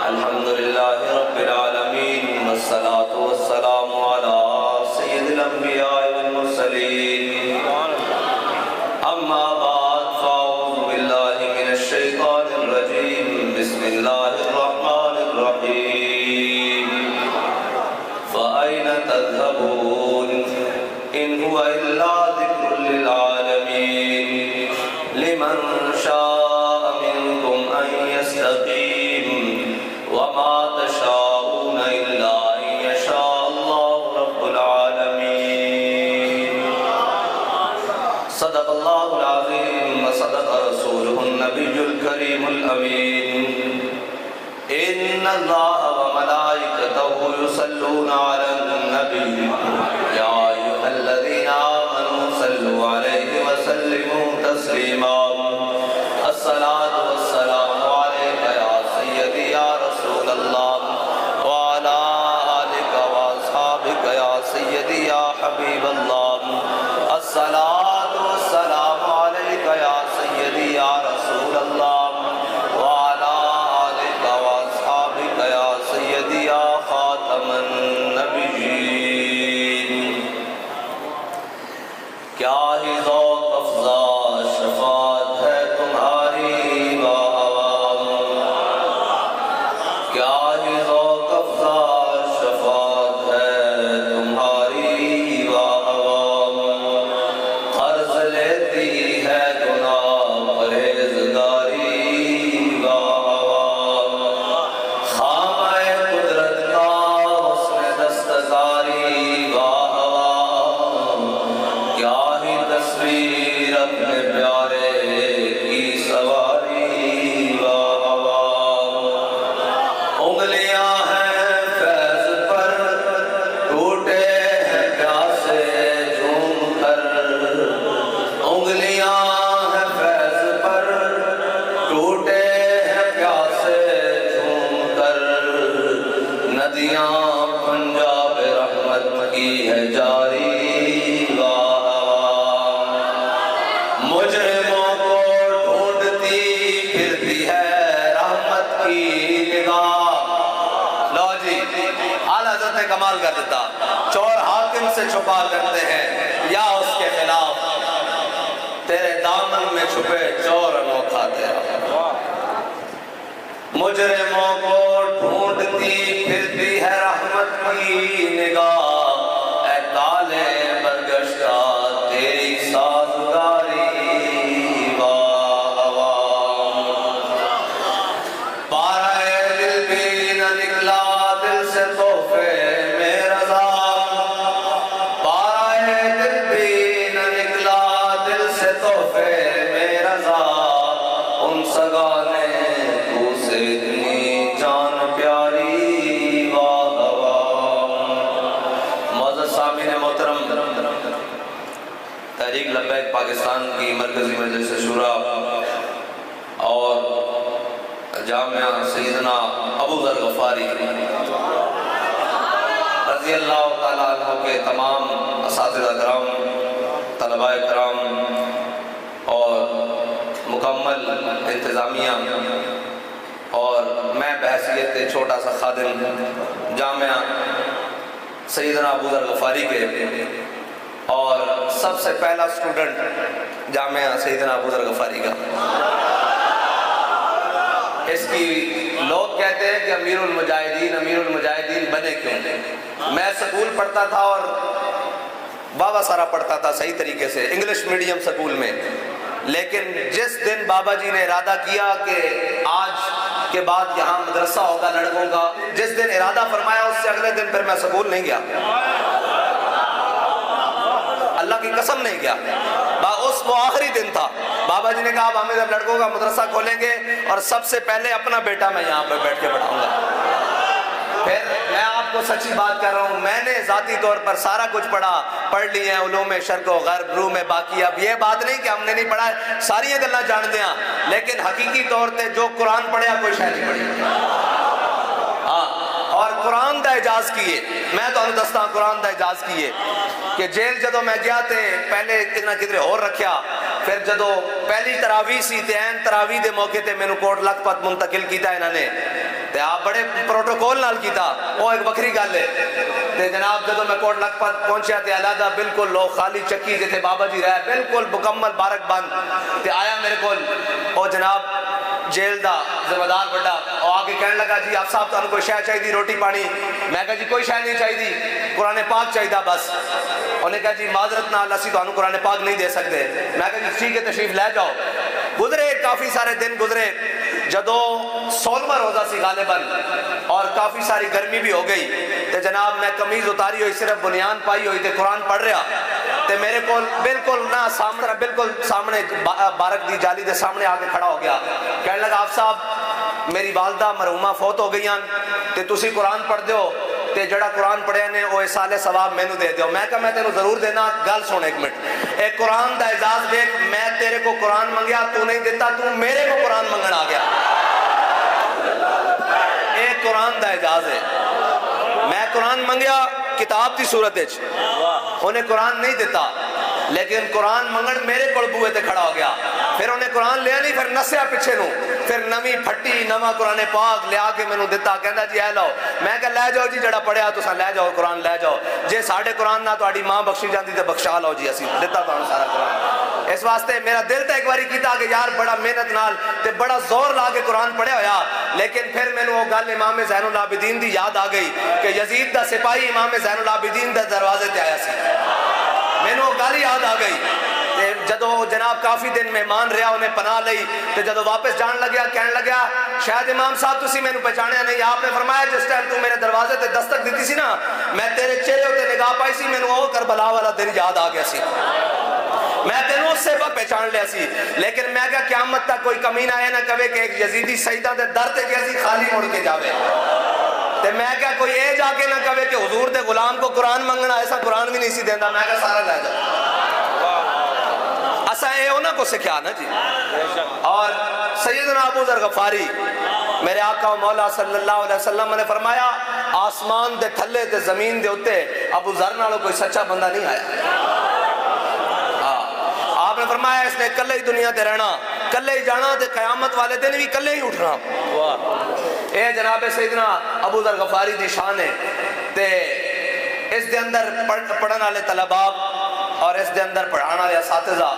الحمدللہ رب العالمین والصلاة والسلام علی سید الانبیاء والمرسلین اما بعد فاعوذ باللہ من الشیطان الرجیم بسم اللہ الرحمن الرحیم فأین تذهبون ان هو الا ذکر للعالمین لمن شاء منکم ان یستقیم وما تشاءون الا ان يشاء الله رب العالمین صدق اللہ العظیم وصدق رسولہ النبی الکریم الامین ان اللہ وملائکتہ یصلون علی النبی یا ایھا الذین آمنوا صلوا علیہ وسلموا تسلیما الصلاۃ والسلام علیک یا سیدی یا رسول اللہ وعلی آلک واصحابک یا سیدی یا حبیب اللہ الصلاۃ والسلام علیک یا سیدی یا رسول اللہ وعلی آلک واصحابک یا سیدی یا خاتم النبیین کیا ہی ذوق افزا شفاعت ہے تمہاری باعوام کیا ہی ذوق افزا شفاعت ہے تمہاری باعوام قرض لیتی ہے گناہ پرہیزگاری باعوام خامہ قدرت کا حسن دستکاری باعوام کیا ہی تصویر اپنے پیارے کی سواری باعوام انگلیاں ہیں فیض پر ٹوٹے ہیں پیاسے جھوم کر انگلیاں ہیں فیض پر ٹوٹے ہیں پیاسے جھوم کر ندیاں پنجاب رحمت کی ہے جاری مجرموں کو ڈھونڈتی پھرتی ہے رحمت کی نگاہ لو جی اعلیٰ حضرت نے کمال کر دیتا چور حاکم سے چھپا کرتے ہیں یا اس کے خلاف تیرے دامن میں چھپے چور انوکھا تیرا مجرموں کو ڈھونڈتی پھرتی ہے رحمت کی نگاہ اے کالے برگشتہ تیری سازگاری پارہ دل بھی نہ نکلا دل سے تحفے میں رضا پارہ دل بھی نہ نکلا دل سے تحفے میں رضا ان سگانے تو سے اتنی جان پیاری معزز سامعین محترم تحریک لبیک پاکستان کی مرکزی مجلس شورا اور جامعہ سیدنا ابو ذر غفاری رضی اللہ تعالیٰ عنہ کے تمام اساتذہ کرام طلباء کرام اور مکمل انتظامیہ اور میں بحیثیت چھوٹا سا خادم جامعہ سیدنا ابو ذر غفاری کے اور سب سے پہلا اسٹوڈنٹ جامعہ سیدنا ابو ذر غفاری کا اس کی لوگ کہتے ہیں کہ امیر المجاہدین بنے کیوں میں سکول پڑھتا تھا اور بابا سارا پڑھتا تھا صحیح طریقے سے انگلش میڈیم سکول میں لیکن جس دن بابا جی نے ارادہ کیا کہ آج کے بعد یہاں مدرسہ ہوگا لڑکوں کا جس دن ارادہ فرمایا اس سے اگلے دن پھر میں سکول نہیں گیا اللہ کی قسم نہیں گیا وہ آخری دن تھا بابا جی نے کہا اب ہم ادھر لڑکوں کا مدرسہ کھولیں گے اور سب سے پہلے اپنا بیٹا میں یہاں پر بیٹھ کے پڑھاؤں گا پھر میں آپ کو سچی بات کر رہا ہوں میں نے ذاتی طور پر سارا کچھ پڑھ لی ہیں علوم شرق و غرب روم میں باقی اب یہ بات نہیں کہ ہم نے نہیں پڑھا ساری یہ گلیں جان دیا لیکن حقیقی طور پہ جو قرآن پڑھیا کوئی شاید نہیں پڑھی ہاں اور قرآن دا اجاز کیے میں تو دستا قرآن دا اجاز کیے کہ جیل جدو میں گیا تے پہلے کتنا کدھر اور رکھیا پھر جدو پہلی تراویح سی تے این تراویح دے موقع تے میں نے کوٹ لکھپت منتقل کیتا انہوں نے تے آپ بڑے پروٹوکول نال کیتا، وہ ایک وکری گل ہے۔ تے جناب جدو میں کوٹ لکھپت پہنچیا تے علیحدہ بالکل لوگ خالی چکی جتھے بابا جی رہے بالکل مکمل بارک بند، تے آیا میرے کول او جناب جیل دا ذمہ دار بڑا، اور آگے کہنے لگا جی آپ صاحب تو کوئی شے چاہیے روٹی پانی؟ میں کہا جی کوئی شے نہیں چاہیے، قرآن پاک چاہیے بس۔ انہوں نے کہا جی معذرت نال اسی تو قرآن پاک نہیں دے سکتے۔ میں کہا جی ٹھیک ہے تشریف لے جاؤ۔ گزرے کافی سارے دن گزرے، جدو 16واں روزہ سی غالباً اور کافی ساری گرمی بھی ہو گئی، تے جناب میں قمیض اتاری ہوئی صرف بنیان پائی ہوئی تے قرآن پڑھ رہا، تے میرے کو بالکل نہ سامنے بالکل سامنے بارک دی جالی دے سامنے آ کے کھڑا ہو گیا، کہنے لگا آپ صاحب میری والدہ مرحومہ فوت ہو گئیاں تے تسی قرآن پڑھ دیو تے جڑا قرآن پڑھے نے وہ سال ثواب مینو دے دیو۔ میں کہا میں تینوں ضرور دینا، گل سن ایک منٹ، ایک قرآن دا اعزاز دیکھ، میں تیرے کو قرآن منگیا تو نہیں دیتا، تو میرے کو قرآن منگن آ گیا۔ ایک قرآن دا اعزاز ہے، میں قرآن منگیا کتاب دی صورت ہے، انہیں قرآن نہیں دیتا، لیکن قرآن منگن میرے کول بوئے تے کھڑا ہو گیا۔ پھر انہیں قرآن لیا نہیں، پھر نسیا پیچھے نو، پھر نوی پھٹی نواں قرآن پاک لیا کے مینوں دتا، کہندا جی اے لو۔ میں کہا لے جاؤ جی جڑا پڑھیا تساں لے جاؤ، قرآن لے جاؤ، جے ساڈے قرآن نہ تہاڈی ماں بخشی جاندی تے بخشا لو جی، اسی دتا تہاڈا سارا قرآن۔ اس واسطے میرا دل تے ایک باری کیتا کہ یار بڑا محنت نال تے بڑا زور لا کے قرآن پڑھیا ہویا، لیکن پھر مینوں وہ گل امام زین العابدین دی یاد آ گئی کہ یزید دا سپاہی امام زین العابدین دے دروازے تے آیا سی، مینوں وہ گل یاد آ گئی۔ جدو جناب کافی دن مہمان رہا، انہیں پناہ لئی، تو جدو واپس جان لگیا کہنے لگیا شاید امام صاحب تسی میں نے پہچانیا نہیں، آپ نے فرمایا جس ٹائم تو میرے دروازے تے دستک دیتی سی نا، میں تیرے چہرے ہوتے نگاہ پائی سی، میں نے وہ کربلا والا دن یاد آ گیا سی، میں تینوں اس سے وقت پہچان لیا سی۔ لیکن میں کہا قیامت تک کوئی کمینہ آئے نہ کہے کہ ایک یزیدی سجدہ دے در تے گیا سی خالی مڑ کے جاوے، تے میں کہا کوئی اے جا کے نہ کہے کہ حضور دے غلام کو قرآن منگنا، ایسا قرآن بھی نہیں سی دیندہ۔ میں کہا سارا لے جاؤ، اسا اے انہاں کو سکھیا نا جی۔ اور سیدنا ابو ذر غفاری میرے آقا و مولا صلی اللہ علیہ وسلم نے فرمایا آسمان دے تھلے تے زمین دے اتے ابو ذر نالو کوئی سچا بندہ نہیں آیا۔ آپ نے فرمایا اس نے کلے ہی دنیا تے رہنا، کلے ہی جانا تے قیامت والے دن بھی کلے ہی اٹھنا۔ اے جناب سیدنا ابو ذر غفاری دی شان ہے، تے اس دے اندر پڑھن والے طلباء اور اس دے اندر پڑھانا والے اساتذہ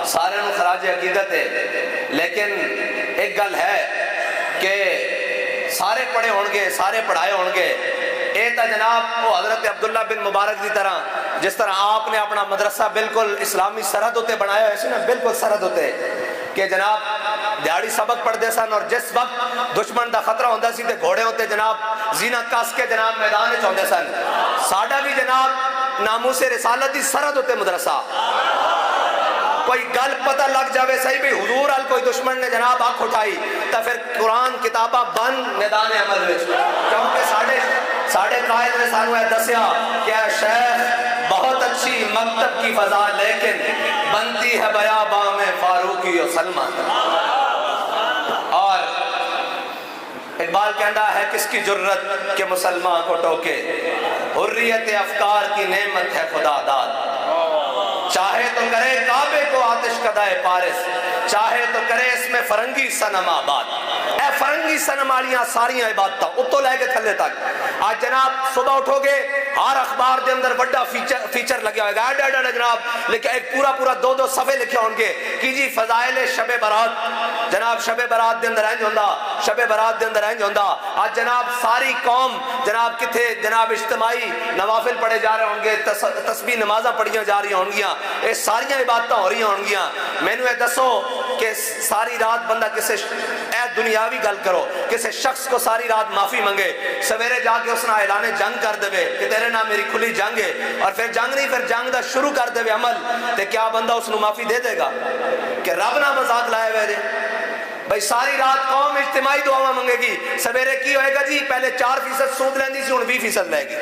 سارے نو خراج عقیدت ہے، لیکن ایک گل ہے کہ سارے پڑھے ہونگے سارے پڑھائے ہونگے، اے تا جناب وہ حضرت عبداللہ بن مبارک دی طرح جس طرح آپ نے اپنا مدرسہ بالکل اسلامی سرحد ہوتے بنایا ہے نا، بالکل سرحد ہوتے کہ جناب دیہڑی سبق پڑھ دے سن، اور جس وقت دشمن دا خطرہ ہوندہ سی تے گھوڑے ہوتے جناب زینہ کس کے جناب میدان چاہندے سن، ساڈا بھی جناب ناموس رسالت دی سرحد ہوتے مدرسہ، کوئی گل پتہ لگ جاوے صحیح بھی حضور ال کوئی دشمن نے جناب آنکھ اٹھائی تا پھر قرآن کتابہ بند میدان عمل وچ، کیونکہ ساڑھے قائد نے سانو ہے دسیا کہ اے شیخ بہت اچھی مکتب کی فضا لیکن بنتی ہے بیاباں میں فاروقی و سلمان۔ اور اقبال کہنا ہے کس کی جرت کہ مسلمان کو ٹوکے، حریت افکار کی نعمت ہے خدا داد، چاہے تو کرے کعبے کو آتش کدائے پارس، چاہے تو کرے اس میں فرنگی صنم آباد۔ اے فرنگی صنم آلیاں ساریاں عبادتاں اتو لے کے تھلے تک، آج جناب صبح اٹھو گے ہر اخبار دے اندر بڑا فیچر لگیا ہوئے گا، ایڈ جناب لیکن ایک پورا 2 صفحے لکھے ہونگے کہ جی فضائل شب برات، جناب شب برات دے اندر اینج ہوندہ، شب برات دے اندر اینج ہوندہ۔ آج جناب ساری قوم جناب کتھے جناب اجتماعی نوافل پڑھے جا رہے ہونگے، تسبیح نمازاں پڑھیاں جا رہی ہونگیاں، اے ساریاں عبادتاں ہو رہی ہونگیاں۔ میں نے دسو کہ ساری رات بندہ کسے اے دنیاوی گل کرو کسے شخص کو ساری رات معافی منگے، سویرے جا کے اس نے اعلان جنگ کر دے کہ تیرے نام میری کھلی جنگ ہے، اور پھر جنگ نہیں پھر جنگ دا شروع کر دے عمل، تے کیا بندہ اس نے معافی دے دے گا کہ رب نہ مذاق لائے ہوئے جے؟ بھئی ساری رات قوم اجتماعی دعا منگے گی، سویرے کی ہوئے گا جی پہلے 4% سود لیندی سی ہن 20% لے گی۔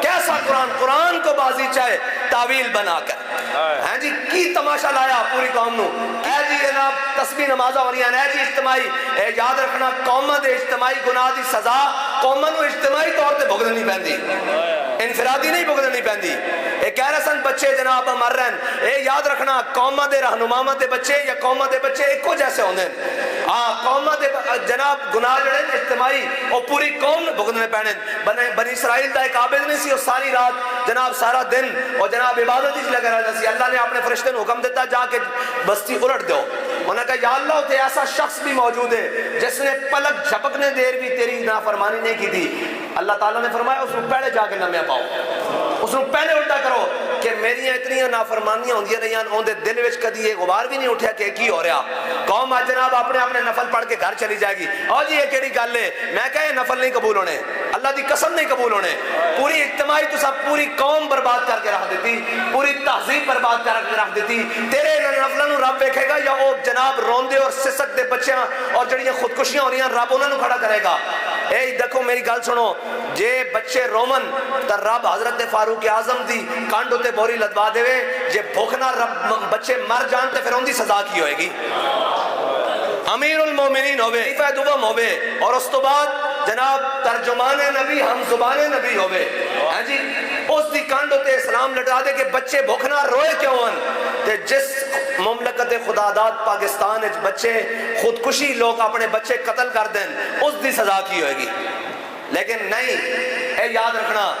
کیسا قرآن کو بازی چاہے تعویل بنا کر، ہاں جی کی تماشا لایا پوری قوم نو، اے جی جناب تسبیح نمازاں ہو رہی ہیں، اے جی اجتماعی، اے یاد رکھنا قوماں دے اجتماعی گناہ دی سزا قوماں نو اجتماعی طور تے بھگتنی پیندی، انفرادی نہیں بھگتنی پیندی. اے کہہ رہے سن بچے جناب مر رہے ہیں. اے یاد رکھنا قوماں دے رہنماواں دے بچے یا قوماں دے بچے ایکو جیسے ہوندے ہیں. ہاں قوماں دے جناب گناہ جڑے نے اجتماعی وہ پوری قوم نے بھگتنے پینے. بنی اسرائیل دا ایک عابد نہیں سی وہ ساری رات جناب سارا دن اور جناب عبادت ہی لگا رہتا سی. اللہ نے اپنے فرشتے کو حکم دیتا جا کے بستی الٹ دو. انہوں نے کہا یا اللہ تے ایسا شخص بھی موجود ہے جس نے پلک جھپکنے دیر بھی تیری نافرمانی نہیں کی تھی. اللہ تعالیٰ نے فرمایا اس کو پہلے جا کے نمیا پاؤ, اس کو پہلے الٹا کرو کہ میریاں اتنی نافرمانیاں ہوندیاں رہیاں ان دے دل وچ کدی یہ غبار بھی نہیں اٹھیا کہ کی ہو رہا. قوم آج جناب اپنے اپنے نفل پڑھ کے گھر چلی جائے گی. اور جی یہ کیڑی گل ہے, میں کہا یہ نفل نہیں قبول ہونے, اللہ دی قسم نہیں قبول ہونے. پوری اجتماعی تو سب پوری قوم برباد کر کے رکھ دیتی, پوری تہذیب برباد کر کے رکھ دیتی. تیرے نفلوں نو رب ویکھے گا یا وہ جناب روندے اور سسک دے بچیاں اور جڑیاں خودکشیاں ہو رہی ہیں رب انہاں نو کھڑا کرے گا. اے دیکھو میری گل سنو, جے بچے رومن تا رب حضرت فاروق اعظم دی کانڈ تے بوری لدوا دے, جے بھوکنا رب بچے مر جان تے پھر ان دی سزا کی ہوئے گی. امیر المومنین ہوئے, خلیفہ دوم ہوئے, اور اس تو بعد جناب ترجمان نبی ہم زبان نبی ہوئے. ہاں جی اس دی کانڈ تے اسلام لٹا دے کہ بچے بھوکنا روئے کیوں ہیں. تے جس مملکت خدا داد پاکستان وچ بچے خودکشی لوگ اپنے بچے قتل کر دیں اس دی سزا کی ہوئے گی. لیکن نہیں, اے یاد رکھنا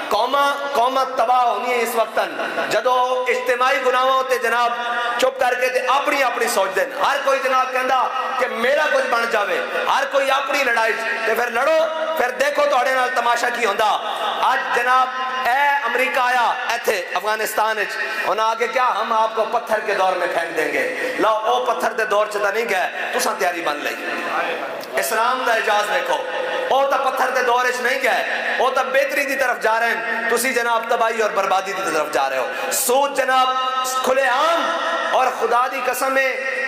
قومہ تباہ ہونی ہے اس وقت جدو اجتماعی گناہوں ہوتے جناب چپ کر کے اپنی اپنی سوچ دیں. ہر کوئی جناب کہندا کہ میرا کچھ بن جاوے, ہر کوئی اپنی لڑائی تے پھر لڑو, پھر دیکھو تو اڑے نال تماشا کی ہوندا. آج جناب اے امریکہ آیا ایتھے افغانستان وچ, انہاں آگے کیا ہم آپ کو پتھر کے دور میں پھینک دیں گے. لو او پتھر دے دور چتا نہیں گئے, تساں تیاری بن لئی. اسلام دا اعجاز دیکھو, او تا پتھر دے دور وچ نہیں گئے, او تا بہتری دی طرف جا رہے ہیں, تسی جناب تباہی اور بربادی دی طرف جا رہے ہو. سود جناب کھلے عام, اور خدا دی قسم ہے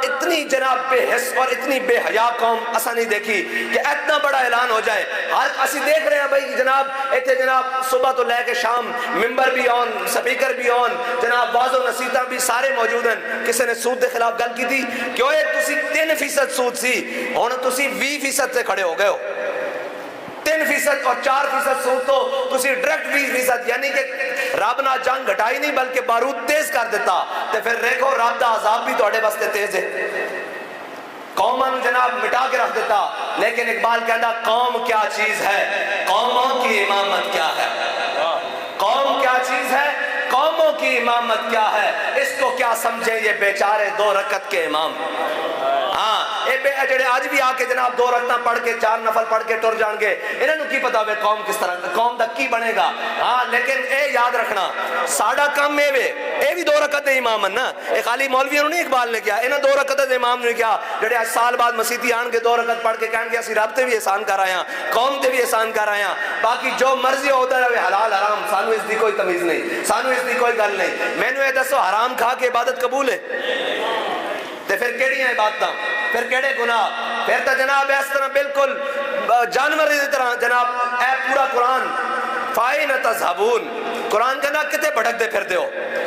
اتنی جناب بے حس اور اتنی بے حیا قوم اسا نہیں دیکھی کہ اتنا بڑا اعلان ہو جائے. ہر اسی دیکھ رہے ہیں بھائی جناب ایتھے جناب صبح تو لے کے شام ممبر بھی آن, سپیکر بھی آن, جناب واعظ و نصیحتاں بھی سارے موجود ہیں. کسی نے سود دے خلاف گل کی تھی کہ اوے تسی 3% سود سی, ہن تسی 20% سے کھڑے ہو گئے ہو. 3% اور 4% سود تو تسی ڈائریکٹ 20%, یعنی کہ رب نہ جنگ گھٹائی نہیں بلکہ بارود تیز کر دیتا. تے پھر دیکھو رب دا عذاب بھی تواڈے واسطے تیز ہے. قوماں نو جناب مٹا کے رکھ دیتا. لیکن اقبال کہندا قوم کیا چیز ہے, قوموں کی امامت کیا ہے. قوم کیا چیز ہے, قوموں کی امامت کیا ہے, اس کو کیا سمجھیں یہ بیچارے 2 رکعت کے امام. ہاں اے بے جڑے آج بھی آ کے جناب 2 رکعتاں پڑھ کے 4 نفل پڑھ کے ٹر جان گے, انہاں نو کی پتا ہوے قوم کس طرح, قوم دا کی بنے گا. ہاں لیکن اے یاد رکھنا ساڈا کام اے وے, اے بھی 2 رکعت دے امام ہیں نا. اے خالی مولویاں نو نہیں اقبال نے کیا, انہاں 2 رکعت دے امام نے کیا جڑے آج سال بعد مسیتی آن کے 2 رکعت پڑھ کے کہن گے اسی رب تے بھی احسان کر آئے ہیں, قوم تے بھی احسان کر آئے ہیں. باقی جو مرضی ہوتا رہے حلال حرام, سانو اس دی کوئی تمیز نہیں, سانو اس دی کوئی گل نہیں. مینوں اے دسو حرام کھا کے عبادت قبول ہے تے پھر کیڑیاں عبادتاں, پھر کیڑے گناہ, پھر تو جناب اس طرح بالکل جانور دی طرح جناب اے پورا قرآن فائن تذهبون. قرآن کہنا کتے بھٹک دے پھر دیو,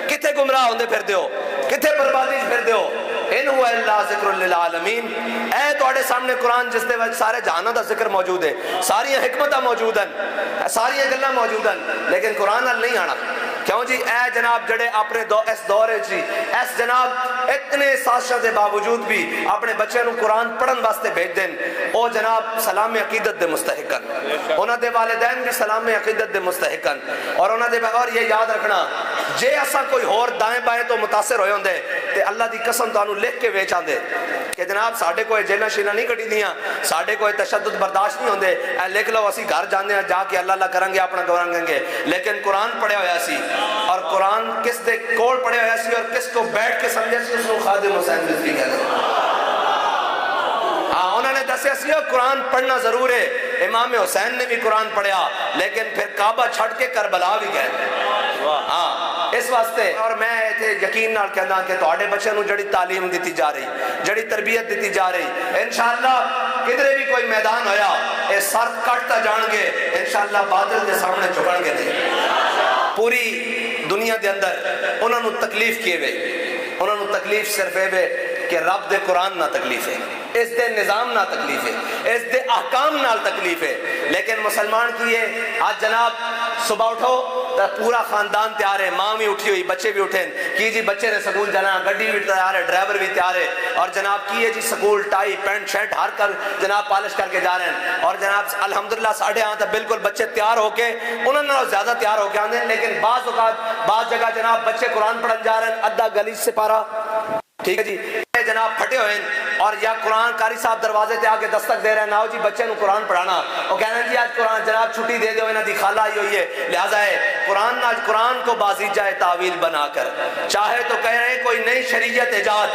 کتے گمراہ ہوندے پھر دیو, کتے بربادی پھر دیو. ان هو الا ذکر للعالمین. اے تواڈے سامنے قرآن جس دے وچ سارے جہاناں دا ذکر موجود ہے, ساری حکمتاں موجود ہیں, ساری گلاں موجود ہیں, لیکن قرآن نال نہیں آنا. کیوں جی اے جناب جڑے اپنے اس دورے جی اس جناب اتنے سازشاں دے باوجود بھی اپنے بچے نو قرآن پڑھن واسطے بھیج دیں, او جناب سلام عقیدت دے مستحق ہیں, انہاں دے والدین بھی سلام عقیدت دے مستحق ہیں. اور انہاں دے اور یہ یاد رکھنا جے اساں کوئی ہور دائیں بائیں تو متاثر ہوئے ہوندے تے اللہ دی قسم تانوں لکھ کے ویچ آندے کہ جناب ساڈے کوئی جیلاں شیلاں نہیں کٹی دیاں, ساڈے کوئی تشدد برداشت نہیں ہوندے, اے لکھ لو اسی گھر جاندے ہیں جا کے اللہ اللہ کریں گے اپنا گوریں گے. لیکن قرآن پڑھیا ہویا سی, اور قرآن کس دے کول پڑھیا ہویا سی اور کس کو بیٹھ کے سمجھا سی, اس کو خادم حسین رضوی کہتے ہیں. ہاں انہوں نے دسیا سی قرآن پڑھنا ضرور ہے. امام حسین نے بھی قرآن پڑھیا لیکن پھر کعبہ چھڑ کے کربلا بھی گئے. ہاں اس واسطے اور میں ایتھے یقین نال کہنا کہ تواڈے بچے نو جڑی تعلیم دیتی جا رہی, جڑی تربیت دیتی جا رہی, انشاءاللہ کدھر بھی کوئی میدان ہویا اے سر کٹتا جان گے, انشاءاللہ بادل دے سامنے جھکن گے نہیں. پوری دنیا دے اندر انہوں نے تکلیف کیے وے, انہوں نے تکلیف صرف اے وے کہ رب دے قرآن نہ تکلیف ہے. اس دے نظام نہ تکلیف ہے، اس دے احکام نال تکلیف ہے، لیکن مسلمان کی ہے آج جناب صبح اٹھو تو پورا خاندان تیار ہے، ماں بھی اٹھی ہوئی، بچے بھی اٹھیں کی جی بچے نے سکول جانا، گڈی بھی تیار ہے، ڈرائیور بھی تیار ہے، اور جناب کی ہے جی سکول ٹائی پینٹ شرٹ ہر کر جناب پالش کر کے جا رہے ہیں، اور جناب الحمدللہ 8:30 تک بالکل بچے تیار ہو کے انہوں نے زیادہ تیار ہو کے آنے، لیکن بعض اوقات بعض جگہ جناب بچے قرآن پڑھن جا رہے ہیں، ادھا گلیج سے پارا ٹھیک ہے جی جناب پھٹے ہوئے ہیں، اور یا قرآن قاری صاحب دروازے تے آ کے دستک دے رہے ہیں، ناؤ جی بچے نو قرآن پڑھانا، وہ کہنا جی آج قرآن جناب چھٹی دے دو، انہاں دی خالہ آئی ہوئی ہے، لہذا ہے قرآن آج قرآن کو بازیجہ تعویل بنا کر چاہے تو کہہ رہے ہیں کوئی نئی شریعت ایجاد،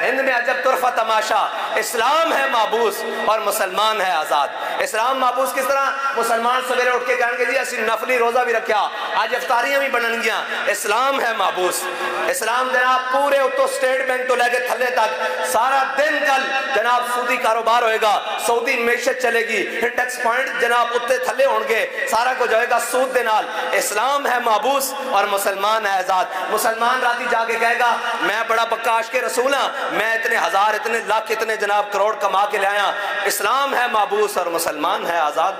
ہند میں عجب طرفہ تماشا، اسلام ہے معبوس اور مسلمان ہے آزاد۔ اسلام معبوس کس طرح؟ مسلمان سویرے اٹھ کے کہیں گے جی اسی نفلی روزہ بھی رکھیا، آج افطاریاں بھی بنن گیا، اسلام ہے معبوس۔ اسلام جناب پورے اتو سٹیٹ بینک تو لے کے تھلے تک سارا دن کل جناب سودی کاروبار ہوئے گا، سعودی معیشت چلے گی، انڈیکس پوائنٹ جناب اتنے تھلے ہون گے، سارا کو جائے گا سود دے نال۔ اسلام ہے معبوس اور مسلمان ہے آزاد۔ مسلمان راتی جا کے کہے گا میں بڑا پکا عاشق رسول ہاں، میں اتنے ہزار اتنے لاکھ اتنے جناب کروڑ کما کے لے آیا، اسلام ہے معبوس اور مسلمان ہے آزاد۔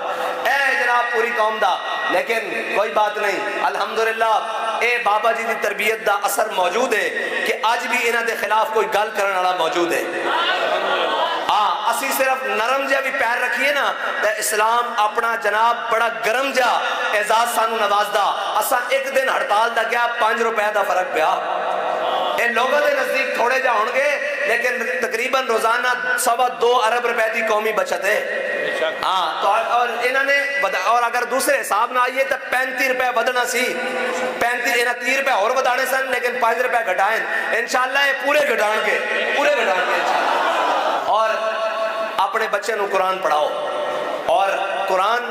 اے جناب پوری قوم دا، لیکن کوئی بات نہیں، الحمدللہ اے بابا جی دی تربیت دا اثر موجود ہے کہ آج بھی انہاں دے خلاف کوئی گل کرن والا موجود ہے۔ اسی صرف نرم جا بھی پیر رکھیے نا تو اسلام اپنا جناب بڑا گرم جا اعزاز سانو نواز دا، اسا ایک دن ہڑتال دا گیا 5 روپے دا فرق پیا، ان لوگوں دے نزدیک تھوڑے جا ہون گے لیکن تقریباً روزانہ 2.25 ارب روپے دی قومی بچت ہے۔ تو اور انہوں نے اور اگر دوسرے حساب نہ آئیے تو 35 روپے ودنا سی، 35 انہاں 30 روپے اور ودانے سن لیکن 5 روپے گھٹائیں، انشاءاللہ یہ پورے گھٹائیں گے انشاءاللہ۔ اور اپنے بچے نو قرآن پڑھاؤ، اور قرآن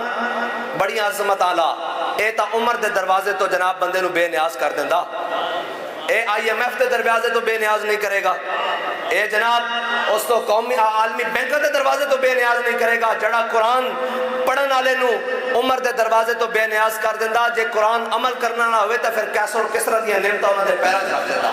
بڑی عظمت آلہ اے تا عمر دے دروازے تو جناب بندے نو بے نیاز کر دیندہ، اے IMF دے دروازے تو بے نیاز نہیں کرے گا، اے جناب اس تو قومی عالمی بینک دے دروازے تو بے نیاز نہیں کرے گا، جڑا قرآن پڑھن والے نو عمر دے دروازے تو بے نیاز کر دیندہ، جے قرآن عمل کرنا نہ ہوئے تو پھر کیسر اور کسرا دیا نعمتاں انہاں دے پیرا رکھ دیتا۔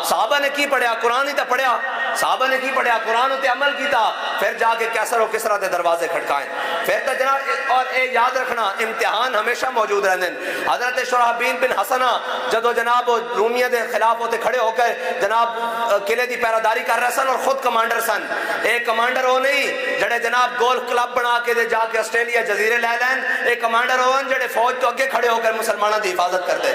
صحابہ نے کی پڑھیا؟ قرآن ہی تا پڑھیا، صحابہ نے کی پڑھیا؟ قرآن تے عمل کیتا، پھر جا کے کیسر و کسرا دے دروازے کھٹکائیں، پھر تو جناب اور اے یاد رکھنا امتحان ہمیشہ موجود رہنے۔ حضرت شرحبیل بن حسنہ جدو جناب رومیہ دے خلاف ہوتے کھڑے ہو کر جناب قلعے دی پیراداری کر رہے سن اور خود کمانڈر سن، ایک کمانڈر ہو نہیں جڑے جناب گولف کلب بنا کے دے جا کے آسٹریلیا جزیرے لے لین، ایک کمانڈر ہو جڑے فوج تو اگے کھڑے ہو کر مسلمانوں دی حفاظت کر دے،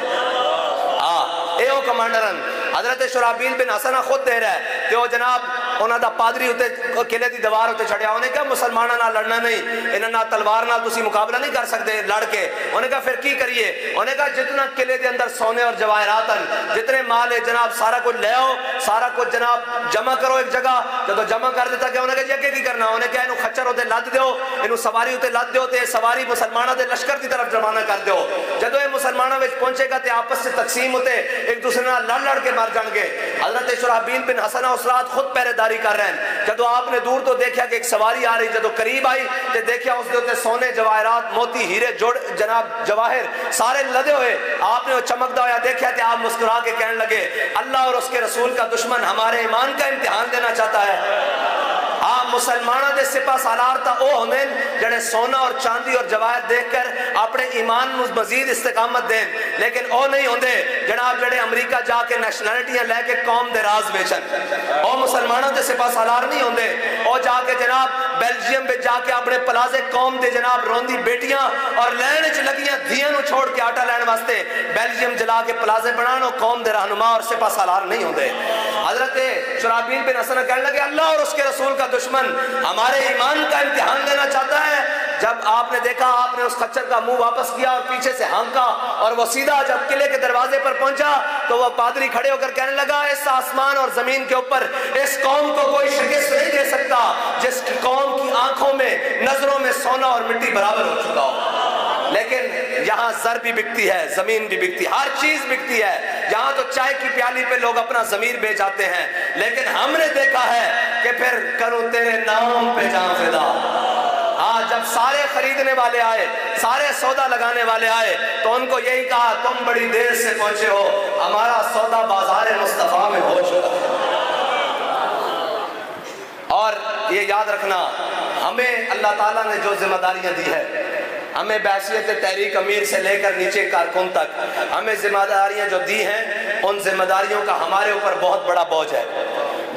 اے او کمانڈرن۔ حضرت شرحبیل بن حسنہ خود دے رہا ہے کہ وہ جناب انہاں دا پادری ہوتے قلعے دی دیوار ہوتے چھڑیا، انہیں کہا مسلمانہ نہ لڑنا نہیں، انہاں نہ تلوار نہ تسی مقابلہ نہیں کر سکتے لڑ کے، انہیں کہا پھر کی کریے؟ انہیں کہا جتنا قلعے دے اندر سونے اور جواہرات جتنے مال ہے جناب سارا کچھ لے آؤ، سارا کچھ جناب جمع کرو ایک جگہ، جب جمع کر دیتا کہ انہیں کہا جگہ کی کرنا، انہیں کہا انہوں خچر ہوتے لد دیو، انہوں سواری ہوتے لد دیو تے سواری مسلمانہ دے لشکر دی طرف جمانہ کر دیو، جدو یہ مسلمانہ وچ پہنچے گا تے آپس سے تقسیم ہوتے ایک دوسرے نہ لڑ لڑ کے مر جان گے۔ حضرت شرحبیل بن حسنہ اس رات خود پہرے داری کر رہے ہیں، جدو آپ نے دور تو دیکھا کہ ایک سواری آ رہی، جدو قریب آئی تے دیکھا اس دے سونے جواہرات موتی ہیرے جوڑ جناب جواہر سارے لدے ہوئے، آپ نے وہ چمکدا ہوا دیکھا تے آپ مسکرا کے کہنے لگے اللہ اور اس کے رسول کا دشمن ہمارے ایمان کا امتحان دینا چاہتا ہے۔ مسلمانہ دے سپاہ سالار تا او ہوندے جڑے سونا اور چاندی اور جواہر دیکھ کر اپنے ایمان مزید استقامت دیں، لیکن او نہیں ہوندے جناب جڑے امریکہ جا کے نیشنلٹیاں لے کے قوم دے راز بیچن، او مسلمانہ دے سپاہ سالار نہیں ہوندے، او جا کے جناب بیلجیم پہ جا کے اپنے پلازے قوم دے جناب روندی بیٹیاں اور لین چ لگیاں دھیاں نو چھوڑ کے آٹا لین واسطے بیلجیم جلا کے پلازے بنانو قوم دے رہنما اور سپاہ سالار نہیں ہوندے۔ حضرت شرحبیل بن حسنہ کہنے لگے اللہ اور اس کے رسول کا دشمن ہمارے ایمان کا امتحان لینا چاہتا ہے۔ جب آپ نے دیکھا آپ نے اس خچر کا منہ واپس کیا اور پیچھے سے ہانکا اور وہ سیدھا جب قلعے کے دروازے پر پہنچا تو وہ پادری کھڑے ہو کر کہنے لگا اس آسمان اور زمین کے اوپر اس قوم کو کوئی شکست نہیں دے سکتا جس کی قوم کی آنکھوں میں نظروں میں سونا اور مٹی برابر ہو چکا ہو۔ لیکن یہاں زر بھی بکتی ہے، زمین بھی بکتی ہے، ہر چیز بکتی ہے، یہاں تو چائے کی پیالی پہ لوگ اپنا ضمیر بیچ آتے ہیں، لیکن ہم نے دیکھا ہے کہ پھر کروں تیرے نام پہ جان فدا۔ جب سارے خریدنے والے آئے، سارے سودا لگانے والے آئے تو ان کو یہی کہا تم بڑی دیر سے پہنچے ہو، ہمارا سودا بازار مصطفیٰ میں ہو چکا ہے۔ یہ یاد رکھنا، ہمیں اللہ تعالیٰ نے جو ذمہ داریاں دی ہے، ہمیں بحیثیت تحریک امیر سے لے کر نیچے کارکن تک ہمیں ذمہ داریاں جو دی ہیں، ان ذمہ داریوں کا ہمارے اوپر بہت بڑا بوجھ ہے۔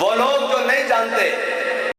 وہ لوگ جو نہیں جانتے